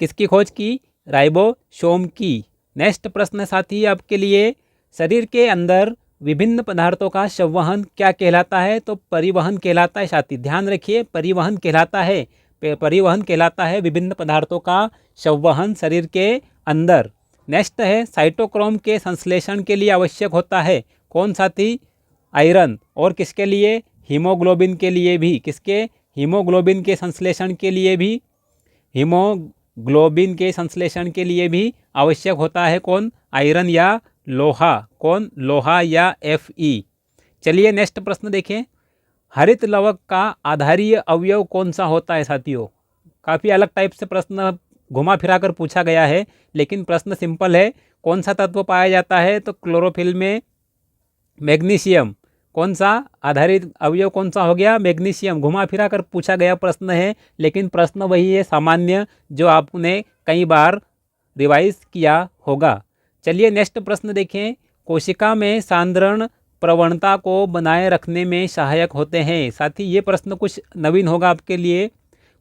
किसकी खोज की? राइबोसोम की। नेक्स्ट प्रश्न साथी आपके लिए, शरीर के अंदर विभिन्न पदार्थों का संवहन क्या कहलाता है? तो परिवहन कहलाता है साथी। ध्यान रखिए, परिवहन कहलाता है। परिवहन कहलाता है विभिन्न पदार्थों का संवहन शरीर के अंदर। नेक्स्ट है साइटोक्रोम के संश्लेषण के लिए आवश्यक होता है, कौन साथी? आयरन। और किसके लिए? हीमोग्लोबिन के लिए भी। किसके? हीमोग्लोबिन के संश्लेषण के लिए भी। हीमोग्लोबिन के संश्लेषण के लिए भी आवश्यक होता है कौन? आयरन या लोहा। कौन? लोहा या Fe। चलिए नेक्स्ट प्रश्न देखें। हरित लवक का आधारीय अवयव कौन सा होता है साथियों? काफ़ी अलग टाइप से प्रश्न घुमा फिरा कर पूछा गया है, लेकिन प्रश्न सिंपल है। कौन सा तत्व पाया जाता है? तो क्लोरोफिल में मैग्नीशियम। कौन सा आधारित अवयव कौन सा हो गया? मैग्नीशियम। घुमा फिरा कर पूछा गया प्रश्न है, लेकिन प्रश्न वही है सामान्य जो आपने कई बार रिवाइज किया होगा। चलिए नेक्स्ट प्रश्न देखें। कोशिका में सांद्रण प्रवणता को बनाए रखने में सहायक होते हैं। साथी ये प्रश्न कुछ नवीन होगा आपके लिए।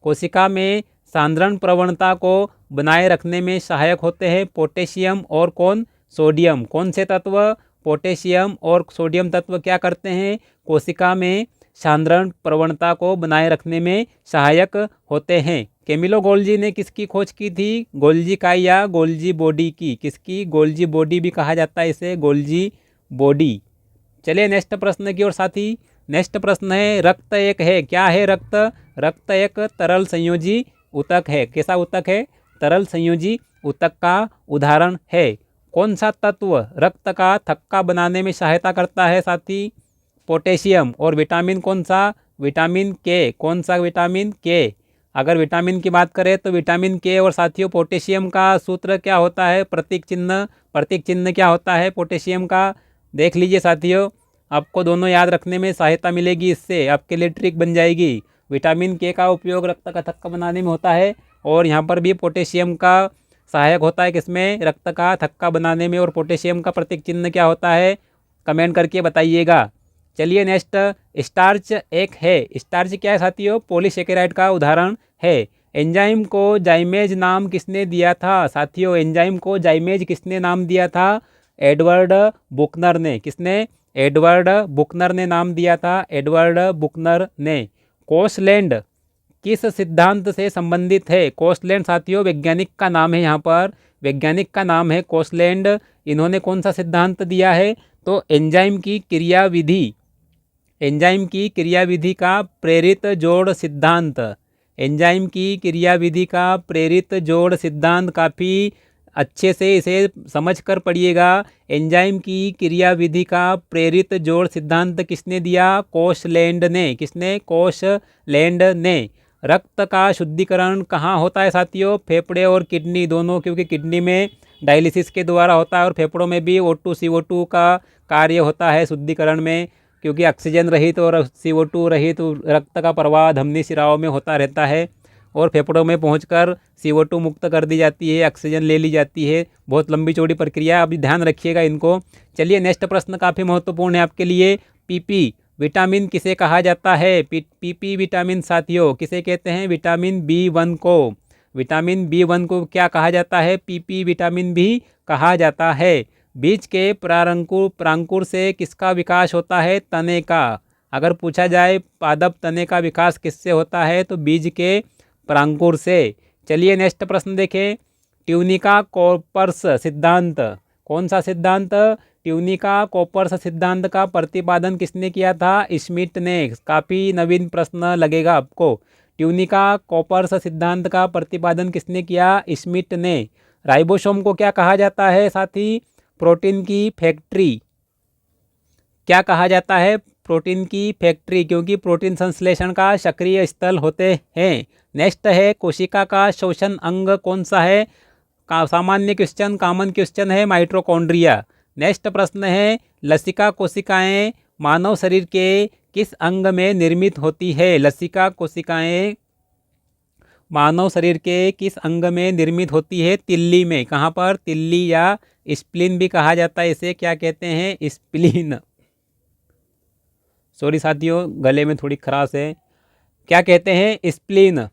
कोशिका में सांद्रण प्रवणता को बनाए रखने में सहायक होते हैं पोटेशियम और कौन? सोडियम। कौन से तत्व? पोटेशियम और सोडियम तत्व क्या करते हैं? कोशिका में सांद्रण प्रवणता को बनाए रखने में सहायक होते हैं। कैमिलो गोल्जी ने किसकी खोज की थी? गोल्जी काई या गोल्जी बॉडी की। किसकी? गोल्जी बॉडी भी कहा जाता है इसे, गोल्जी बॉडी। चलिए नेक्स्ट प्रश्न की ओर साथी। नेक्स्ट प्रश्न है रक्त एक है, क्या है रक्त? रक्त एक तरल संयोजी ऊतक है। कैसा ऊतक है? तरल संयोजी ऊतक का उदाहरण है। कौन सा तत्व रक्त का थक्का बनाने में सहायता करता है साथी? पोटेशियम। और विटामिन कौन सा? विटामिन के। कौन सा? विटामिन के। अगर विटामिन की बात करें तो विटामिन के और साथियों पोटेशियम का सूत्र क्या होता है? प्रतीक चिन्ह। प्रतीक चिन्ह क्या होता है पोटेशियम का? देख लीजिए साथियों, आपको दोनों याद रखने में सहायता मिलेगी, इससे आपके लिए ट्रिक बन जाएगी। विटामिन के का उपयोग रक्त का थक्का बनाने में होता है, और यहाँ पर भी पोटेशियम का सहायक होता है किसमें? रक्त का थक्का बनाने में। और पोटेशियम का प्रतीक चिन्ह क्या होता है? कमेंट करके बताइएगा। चलिए नेक्स्ट, स्टार्च एक है। स्टार्च क्या है साथियों? पॉलीसेकेराइड का उदाहरण है। एंजाइम को जाइमेज नाम किसने दिया था? साथियों एंजाइम को जाइमेज किसने नाम दिया था? एडवर्ड बुकनर ने। किसने? एडवर्ड बुकनर ने नाम दिया था, एडवर्ड बुकनर ने। कोसलैंड किस सिद्धांत से संबंधित है? कोसलैंड साथियों वैज्ञानिक का नाम है, यहाँ पर वैज्ञानिक का नाम है कोसलैंड। इन्होंने कौन सा सिद्धांत दिया है? तो एंजाइम की क्रियाविधि, एंजाइम की क्रियाविधि का प्रेरित जोड़ सिद्धांत। एंजाइम की क्रियाविधि का प्रेरित जोड़ सिद्धांत काफ़ी अच्छे से इसे समझ कर पढ़िएगा। एंजाइम की क्रियाविधि का प्रेरित जोड़ सिद्धांत किसने दिया? कोसलैंड ने। किसने? कोसलैंड ने। रक्त का शुद्धिकरण कहाँ होता है साथियों? फेफड़े और किडनी दोनों, क्योंकि किडनी में डायलिसिस के द्वारा होता है और फेफड़ों में भी O2 CO2 का कार्य होता है शुद्धिकरण में, क्योंकि ऑक्सीजन रहित और CO2 रहित रक्त का प्रवाह धमनी शिराओं में होता रहता है और फेफड़ों में पहुंचकर CO2 मुक्त कर दी जाती है, ऑक्सीजन ले ली जाती है। बहुत लंबी चौड़ी प्रक्रिया, अभी ध्यान रखिएगा इनको। चलिए नेक्स्ट प्रश्न काफ़ी महत्वपूर्ण है आपके लिए। PP विटामिन किसे कहा जाता है? PP विटामिन साथियों किसे कहते हैं? विटामिन B1 को। विटामिन B1 को क्या कहा जाता है? PP विटामिन भी कहा जाता है। बीज के प्रांकुर से किसका विकास होता है? तने का। अगर पूछा जाए पादप तने का विकास किससे होता है तो बीज के प्रांकुर से। चलिए नेक्स्ट प्रश्न देखें। ट्यूनिका कोपर्स सिद्धांत, कौन सा सिद्धांत? ट्यूनिका कोपर्स सिद्धांत का प्रतिपादन किसने किया था? स्मिथ ने। काफ़ी नवीन प्रश्न लगेगा आपको। ट्यूनिका कोपर्स सिद्धांत का प्रतिपादन किसने किया? स्मिथ ने। राइबोसोम को क्या कहा जाता है साथी? प्रोटीन की फैक्ट्री। क्या कहा जाता है? प्रोटीन की फैक्ट्री, क्योंकि प्रोटीन संश्लेषण का सक्रिय स्थल होते हैं। नेक्स्ट है कोशिका का शोषण अंग कौन सा है? सामान्य क्वेश्चन, कॉमन क्वेश्चन है, माइटोकॉन्ड्रिया। नेक्स्ट प्रश्न है लसिका कोशिकाएं मानव शरीर के किस अंग में निर्मित होती है? लसिका कोशिकाएं मानव शरीर के किस अंग में निर्मित होती है? तिल्ली में। कहाँ पर? तिल्ली या स्प्लीन भी कहा जाता है इसे। क्या कहते हैं? स्प्लीन। सॉरी साथियों, गले में थोड़ी खराश है। क्या कहते हैं? स्प्लीन।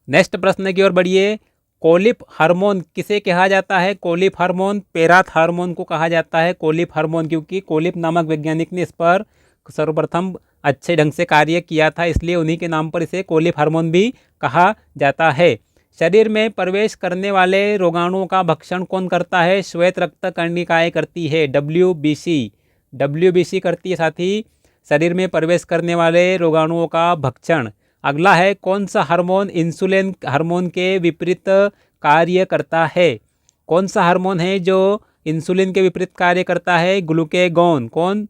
नेक्स्ट प्रश्न की ओर बढ़िए। कोलिप हार्मोन किसे कहा जाता है? कोलिप हार्मोन पेराथ हार्मोन को कहा जाता है कोलिप हार्मोन, क्योंकि कोलिप नामक वैज्ञानिक ने इस पर सर्वप्रथम अच्छे ढंग से कार्य किया था, इसलिए उन्हीं के नाम पर इसे कोलिप हार्मोन भी कहा जाता है। शरीर में प्रवेश करने वाले रोगाणुओं का भक्षण कौन करता है? श्वेत रक्त कणिकाएं करती है, डब्ल्यूबीसी करती है साथी, शरीर में प्रवेश करने वाले रोगाणुओं का भक्षण। अगला है कौन सा हार्मोन इंसुलिन हार्मोन के विपरीत कार्य करता है? कौन सा हार्मोन है जो इंसुलिन के विपरीत कार्य करता है? ग्लूकेगॉन। कौन?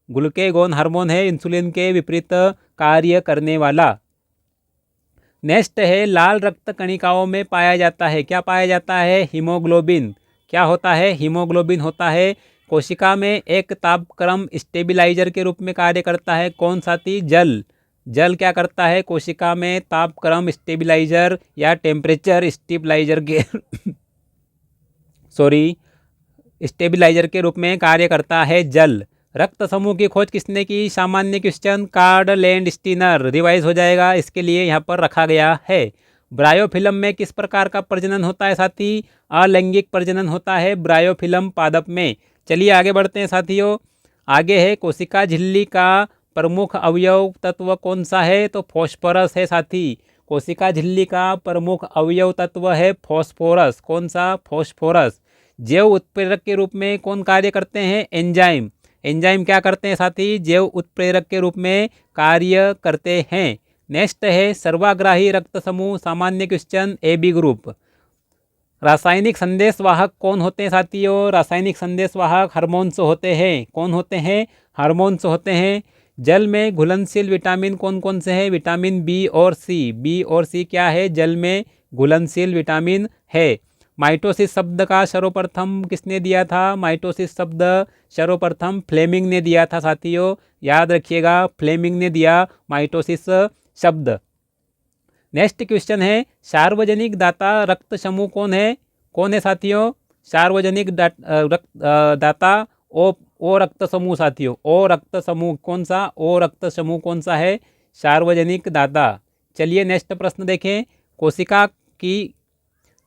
ग्लूकेगॉन हार्मोन है इंसुलिन के विपरीत कार्य करने वाला। नेक्स्ट है लाल रक्त कणिकाओं में पाया जाता है, क्या पाया जाता है? हीमोग्लोबिन। क्या होता है? हीमोग्लोबिन होता है। कोशिका में एक तापक्रम स्टेबिलाईजर के रूप में कार्य करता है, कौन साथी? जल क्या करता है? कोशिका में तापक्रम स्टेबिलाईजर या टेम्परेचर स्टेबिलाईजर के स्टेबिलाईजर के रूप में कार्य करता है जल। रक्त समूह की खोज किसने की? सामान्य क्वेश्चन, कार्ड लैंडस्टीनर। रिवाइज हो जाएगा, इसके लिए यहाँ पर रखा गया है। ब्रायोफिल्म में किस प्रकार का प्रजनन होता है साथी? अलैंगिक प्रजनन होता है ब्रायोफिल्म पादप में। चलिए आगे बढ़ते हैं साथियों। आगे है कोशिका झिल्ली का प्रमुख अवयव तत्व कौन सा है? तो फॉस्फोरस है साथी। कोशिका झिल्ली का प्रमुख अवयव तत्व है फॉस्फोरस। कौन सा? फॉस्फोरस। जैव उत्प्रेरक के रूप में कौन कार्य करते हैं? एंजाइम। एंजाइम क्या करते हैं साथी? जैव उत्प्रेरक के रूप में कार्य करते हैं। नेक्स्ट है सर्वाग्राही रक्त समूह, सामान्य क्वेश्चन, AB ग्रुप। रासायनिक संदेशवाहक कौन होते हैं साथियों? रासायनिक संदेशवाहक हार्मोन्स होते हैं। कौन होते हैं? हार्मोन्स होते हैं। जल में घुलनशील विटामिन कौन कौन से हैं? विटामिन बी और सी क्या है? जल में घुलनशील विटामिन है। माइटोसिस शब्द का सर्वप्रथम किसने दिया था? माइटोसिस शब्द सर्वप्रथम फ्लेमिंग ने दिया था साथियों, याद रखिएगा, फ्लेमिंग ने दिया माइटोसिस शब्द। नेक्स्ट क्वेश्चन है सार्वजनिक दाता रक्त समूह कौन है? कौन है साथियों? सार्वजनिक दाता ओ रक्त समूह साथियों, ओ रक्त समूह कौन सा? ओ रक्त समूह कौन सा है? सार्वजनिक दाता। चलिए नेक्स्ट प्रश्न देखें।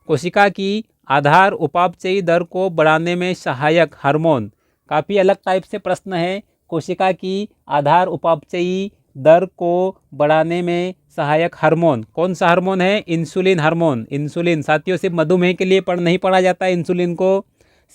कोशिका की आधार उपापचयी दर को बढ़ाने में सहायक हार्मोन। काफ़ी अलग टाइप से प्रश्न है। कोशिका की आधार उपापचयी दर को बढ़ाने में सहायक हार्मोन कौन सा हार्मोन है? Insulin hormone. इंसुलिन साथियों सिर्फ मधुमेह के लिए नहीं पढ़ा जाता है इंसुलिन को,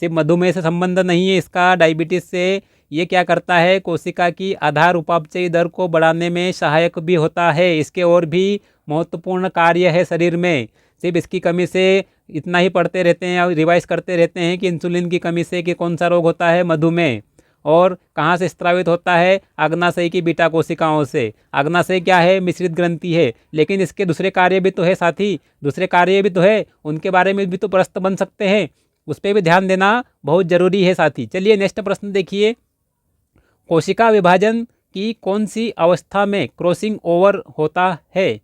सिर्फ मधुमेह से संबंध नहीं है इसका, डायबिटीज़ से। ये क्या करता है? कोशिका की आधार उपापचयी दर को बढ़ाने में सहायक भी होता है। इसके और भी महत्वपूर्ण कार्य है शरीर में, सिर्फ इसकी कमी से इतना ही पढ़ते रहते हैं और रिवाइज करते रहते हैं कि इंसुलिन की कमी से कि कौन सा रोग होता है? मधुमेह। और कहाँ से स्त्रावित होता है? अग्नाशय की बीटा कोशिकाओं से। अग्नाशय क्या है? मिश्रित ग्रंथि है, लेकिन इसके दूसरे कार्य भी तो है साथी, दूसरे कार्य भी तो है, उनके बारे में भी तो प्रश्न बन सकते हैं, उस पर भी ध्यान देना बहुत जरूरी है साथी। चलिए नेक्स्ट प्रश्न देखिए। कोशिका विभाजन की कौन सी अवस्था में क्रॉसिंग ओवर होता है?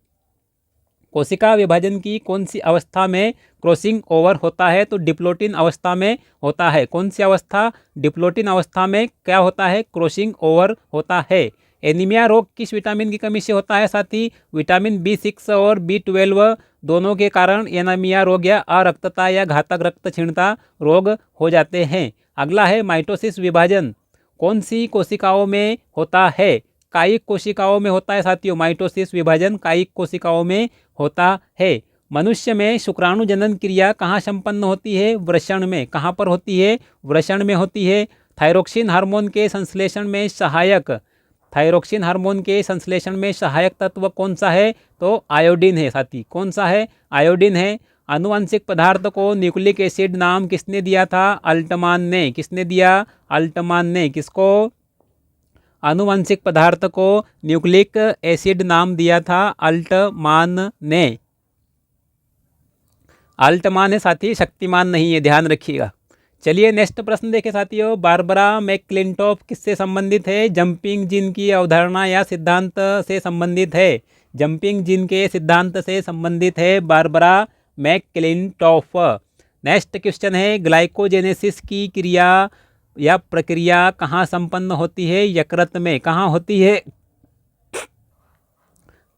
कोशिका विभाजन की कौन सी अवस्था में क्रॉसिंग ओवर होता है? तो डिप्लोटिन अवस्था में होता है। कौन सी अवस्था? डिप्लोटिन अवस्था में क्या होता है? क्रॉसिंग ओवर होता है। एनीमिया रोग किस विटामिन की कमी से होता है साथी? विटामिन B6 और B12 दोनों के कारण एनीमिया रोग या अरक्तता या घातक रक्त क्षीणता रोग हो जाते हैं। अगला है माइटोसिस विभाजन कौन सी कोशिकाओं में होता है? कायिक कोशिकाओं में होता है साथियों। माइटोसिस विभाजन कायिक कोशिकाओं में होता है। मनुष्य में शुक्राणु जनन क्रिया कहाँ संपन्न होती है? वृषण में। कहाँ पर होती है? वृषण में होती है। थायरोक्सिन हार्मोन के संश्लेषण में सहायक, थायरोक्सिन हार्मोन के संश्लेषण में सहायक तत्व कौन सा है? तो आयोडीन है साथी। कौन सा है? आयोडीन है। आनुवंशिक पदार्थ को न्यूक्लिक एसिड नाम किसने दिया था? अल्टमान ने। किसने दिया? अल्टमान ने। किसको? आनुवंशिक पदार्थ को न्यूक्लिक एसिड नाम दिया था अल्टमान ने। अल्टमान है साथी, शक्तिमान नहीं है, ध्यान रखिएगा। चलिए नेक्स्ट प्रश्न देखें साथियों। बारबरा मैकक्लिंटोफ किससे संबंधित है? जंपिंग जिन की अवधारणा या सिद्धांत से संबंधित है। जंपिंग जिन के सिद्धांत से संबंधित है बारबरा मैकक्लिंटोफ। नेक्स्ट क्वेश्चन है, ग्लाइकोजेनेसिस की क्रिया या प्रक्रिया कहाँ संपन्न होती है? यकृत में। कहाँ होती है?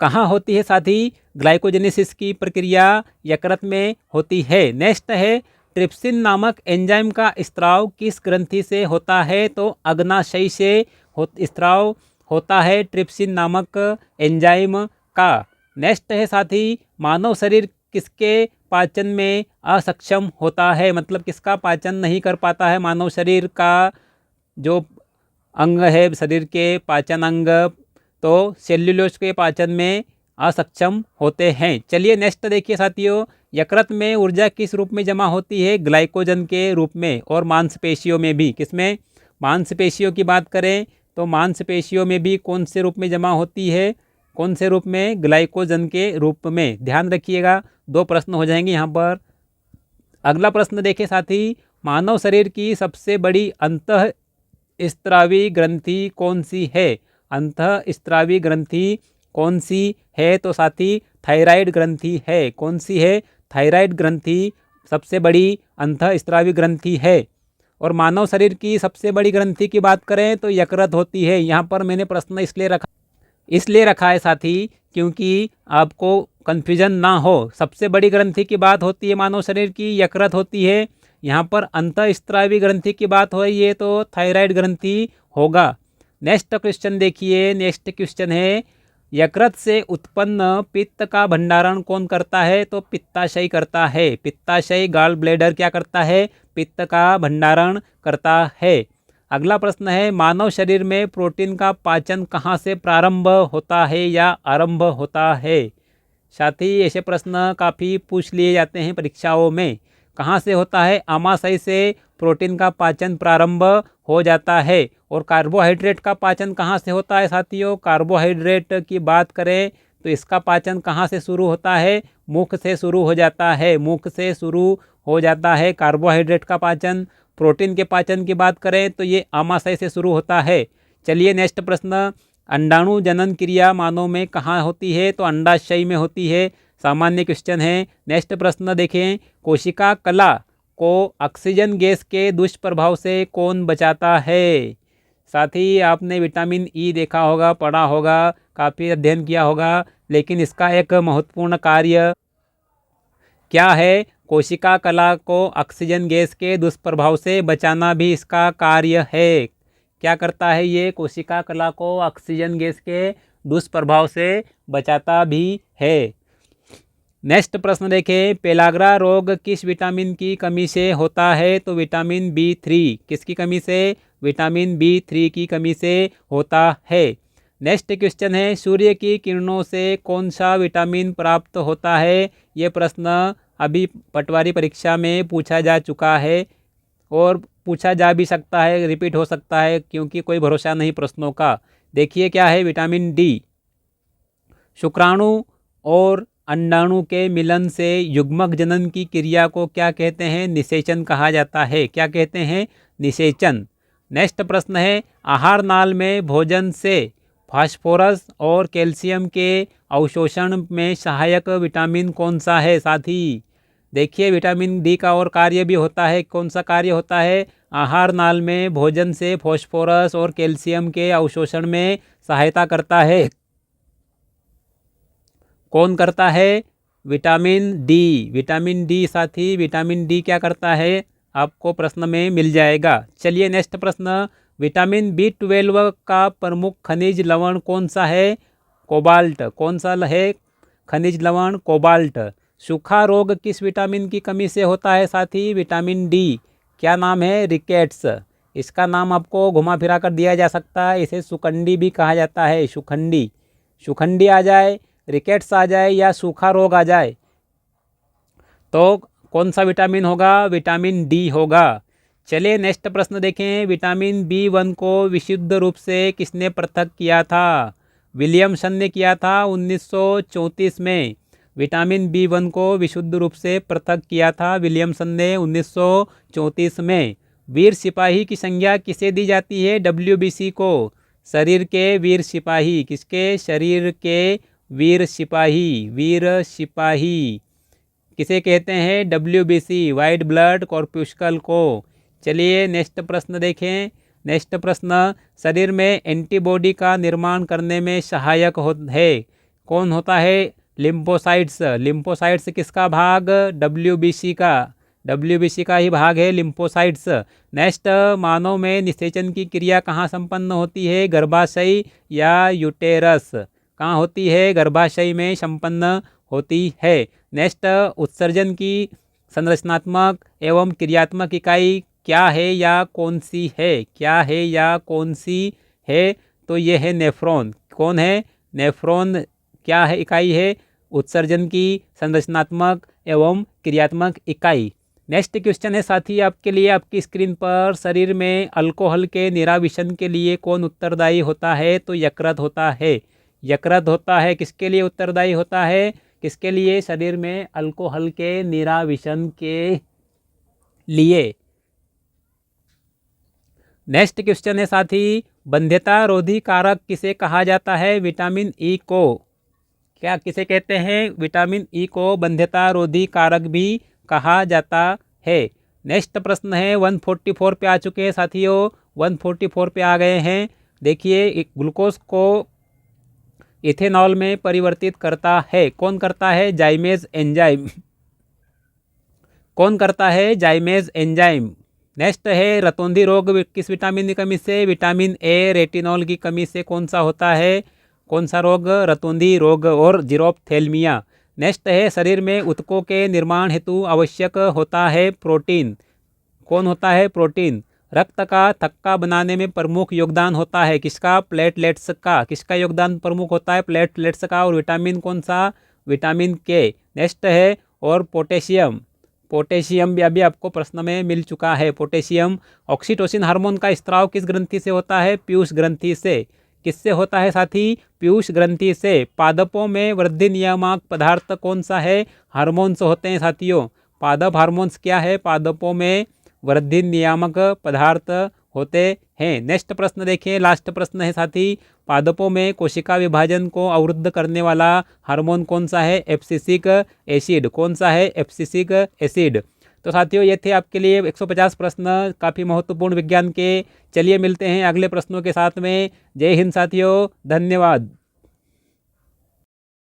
कहाँ होती है साथी? ग्लाइकोजेनेसिस की प्रक्रिया यकृत में होती है। नेक्स्ट है, ट्रिप्सिन नामक एंजाइम का स्त्राव किस ग्रंथि से होता है? तो अग्नाशय से स्त्राव होता है ट्रिप्सिन नामक एंजाइम का। नेक्स्ट है साथी, मानव शरीर किसके पाचन में असक्षम होता है? मतलब किसका पाचन नहीं कर पाता है? मानव शरीर का जो अंग है शरीर के पाचन अंग, तो सेल्यूलोज के पाचन में असक्षम होते हैं। चलिए नेक्स्ट देखिए साथियों, यकृत में ऊर्जा किस रूप में जमा होती है? ग्लाइकोजन के रूप में। और मांसपेशियों में भी। किसमें? मांसपेशियों की बात करें तो मांसपेशियों में भी कौन से रूप में जमा होती है? कौन से रूप में? ग्लाइकोजन के रूप में। ध्यान रखिएगा, 2 प्रश्न हो जाएंगे यहाँ पर। अगला प्रश्न देखें साथी, मानव शरीर की सबसे बड़ी अंतः स्त्रावी ग्रंथि कौन सी है? अंतः स्त्रावी ग्रंथि कौन सी है? तो साथी थायराइड ग्रंथि है। कौन सी है? थायराइड ग्रंथि सबसे बड़ी अंतः स्त्रावी ग्रंथि है। और मानव शरीर की सबसे बड़ी ग्रंथि की बात करें तो यकृत होती है। यहाँ पर मैंने प्रश्न इसलिए रखा है साथी क्योंकि आपको कन्फ्यूजन ना हो। सबसे बड़ी ग्रंथि की बात होती है मानव शरीर की, यकृत होती है। यहाँ पर अंतः स्त्रावी ग्रंथि की बात हो रही है तो थायराइड ग्रंथि होगा। नेक्स्ट क्वेश्चन देखिए। नेक्स्ट क्वेश्चन है, यकृत से उत्पन्न पित्त का भंडारण कौन करता है? तो पित्ताशय करता है। पित्ताशय गॉल ब्लैडर क्या करता है? पित्त का भंडारण करता है। अगला प्रश्न है, मानव शरीर में प्रोटीन का पाचन कहाँ से प्रारंभ होता है या आरंभ होता है? साथी ऐसे प्रश्न काफ़ी पूछ लिए जाते हैं परीक्षाओं में। कहाँ से होता है? आमाशय से प्रोटीन का पाचन प्रारंभ हो जाता है। और कार्बोहाइड्रेट का पाचन कहाँ से होता है साथियों? कार्बोहाइड्रेट की बात करें तो इसका पाचन कहाँ से शुरू होता है? मुख से शुरू हो जाता है। मुख से शुरू हो जाता है कार्बोहाइड्रेट का पाचन। प्रोटीन के पाचन की बात करें तो ये आमाशय से शुरू होता है। चलिए नेक्स्ट प्रश्न, अंडाणु जनन क्रिया मानव में कहाँ होती है? तो अंडाशय में होती है। सामान्य क्वेश्चन है। नेक्स्ट प्रश्न देखें, कोशिका कला को ऑक्सीजन गैस के दुष्प्रभाव से कौन बचाता है? साथ ही आपने विटामिन ई देखा होगा, पढ़ा होगा, काफ़ी अध्ययन किया होगा, लेकिन इसका एक महत्वपूर्ण कार्य क्या है? कोशिका कला को ऑक्सीजन गैस के दुष्प्रभाव से बचाना भी इसका कार्य है। क्या करता है ये? कोशिका कला को ऑक्सीजन गैस के दुष्प्रभाव से बचाता भी है। नेक्स्ट प्रश्न देखें, पेलाग्रा रोग किस विटामिन की कमी से होता है? तो विटामिन B3। किसकी कमी से? विटामिन B3 की कमी से होता है। नेक्स्ट क्वेश्चन है, सूर्य की किरणों से कौन सा विटामिन प्राप्त होता है? ये प्रश्न अभी पटवारी परीक्षा में पूछा जा चुका है और पूछा जा भी सकता है, रिपीट हो सकता है, क्योंकि कोई भरोसा नहीं प्रश्नों का। देखिए क्या है? Vitamin D. शुक्राणु और अंडाणु के मिलन से युग्मक जनन की क्रिया को क्या कहते हैं? निषेचन कहा जाता है। क्या कहते हैं? निषेचन। नेक्स्ट प्रश्न है, आहार नाल में भोजन से फास्फोरस और कैल्शियम के अवशोषण में सहायक विटामिन कौन सा है? साथी देखिए, विटामिन डी का और कार्य भी होता है। कौन सा कार्य होता है? आहार नाल में भोजन से फास्फोरस और कैल्शियम के अवशोषण में सहायता करता है। कौन करता है? Vitamin D. विटामिन डी साथी, विटामिन डी क्या करता है? आपको प्रश्न में मिल जाएगा। चलिए नेक्स्ट प्रश्न, विटामिन B12 का प्रमुख खनिज लवण कौन सा है? कोबाल्ट। कौन सा है खनिज लवण? कोबाल्ट। सूखा रोग किस विटामिन की कमी से होता है साथी? Vitamin D. क्या नाम है? रिकेट्स। इसका नाम आपको घुमा फिरा कर दिया जा सकता है, इसे सुखंडी भी कहा जाता है। सुखंडी। सुखंडी आ जाए, रिकेट्स आ जाए या सूखा रोग आ जाए तो कौन सा विटामिन होगा? विटामिन डी होगा। चलिए नेक्स्ट प्रश्न देखें। विटामिन B1 को विशुद्ध रूप से किसने पृथक किया था? विलियमसन ने किया था 1934 में। विटामिन B1 को विशुद्ध रूप से पृथक किया था विलियमसन ने 1934 में। वीर सिपाही की संज्ञा किसे दी जाती है? WBC को। शरीर के वीर सिपाही। किसके? शरीर के वीर सिपाही। वीर सिपाही किसे कहते हैं? WBC, वाइट ब्लड कॉर्पस्कल को। चलिए नेक्स्ट प्रश्न देखें। नेक्स्ट प्रश्न, शरीर में एंटीबॉडी का निर्माण करने में सहायक है कौन होता है? लिम्फोसाइट्स। लिम्फोसाइट्स किसका भाग? WBC का। WBC का ही भाग है लिम्फोसाइट्स। नेक्स्ट, मानव में निषेचन की क्रिया कहाँ संपन्न होती है? गर्भाशय या यूटेरस? कहाँ होती है? गर्भाशय में संपन्न होती है। नेक्स्ट, उत्सर्जन की संरचनात्मक एवं क्रियात्मक इकाई क्या है या कौन सी है? क्या है या कौन सी है? तो ये है नेफ्रॉन। कौन है? नेफ्रॉन क्या है? इकाई है उत्सर्जन की संरचनात्मक एवं क्रियात्मक इकाई। नेक्स्ट क्वेश्चन है साथी आपके लिए आपकी स्क्रीन पर, शरीर में अल्कोहल के निराविशन के लिए कौन उत्तरदायी होता है? तो यकृत होता है। यकृत होता है। किसके लिए उत्तरदायी होता है? किसके लिए? शरीर में अल्कोहल के निराविशन के लिए। नेक्स्ट क्वेश्चन है साथी, बंध्यता रोधी कारक किसे कहा जाता है? विटामिन ई को। क्या किसे कहते हैं? विटामिन ई को बंध्यता रोधी कारक भी कहा जाता है। नेक्स्ट प्रश्न है 144 पे आ चुके हैं साथियों। 144 पे आ गए हैं। देखिए, ग्लूकोज को इथेनॉल में परिवर्तित करता है कौन करता है? जाइमेज एंजाइम। कौन करता है? जाइमेज एंजाइम। नेक्स्ट है रतौंधी रोग किस विटामिन की कमी से? विटामिन ए रेटिनॉल की कमी से कौन सा होता है? कौन सा रोग? रतौंधी रोग और जीरोप्थेल्मिया। नेक्स्ट है शरीर में ऊतकों के निर्माण हेतु आवश्यक होता है प्रोटीन। कौन होता है? प्रोटीन। रक्त का थक्का बनाने में प्रमुख योगदान होता है किसका? प्लेटलेट्स का। किसका योगदान प्रमुख होता है? प्लेटलेट्स का। और विटामिन कौन सा? विटामिन के। नेक्स्ट है और पोटेशियम। पोटेशियम भी अभी आपको प्रश्न में मिल चुका है। पोटेशियम। ऑक्सीटोसिन हार्मोन का स्त्राव किस ग्रंथि से होता है? पीयूष ग्रंथि से। किससे होता है साथी? पीयूष ग्रंथि से। पादपों में वृद्धि नियामक पदार्थ कौन सा है? हार्मोन्स होते हैं साथियों। पादप हार्मोन्स क्या है? पादपों में वृद्धि नियामक पदार्थ होते हैं। नेक्स्ट प्रश्न देखिए, लास्ट प्रश्न है साथी, पादपों में कोशिका विभाजन को अवरुद्ध करने वाला हार्मोन कौन सा है? Abscisic acid. कौन सा है? Abscisic acid. तो साथियों ये थे आपके लिए 150 प्रश्न, काफ़ी महत्वपूर्ण विज्ञान के। चलिए मिलते हैं अगले प्रश्नों के साथ में। जय हिंद साथियों, धन्यवाद।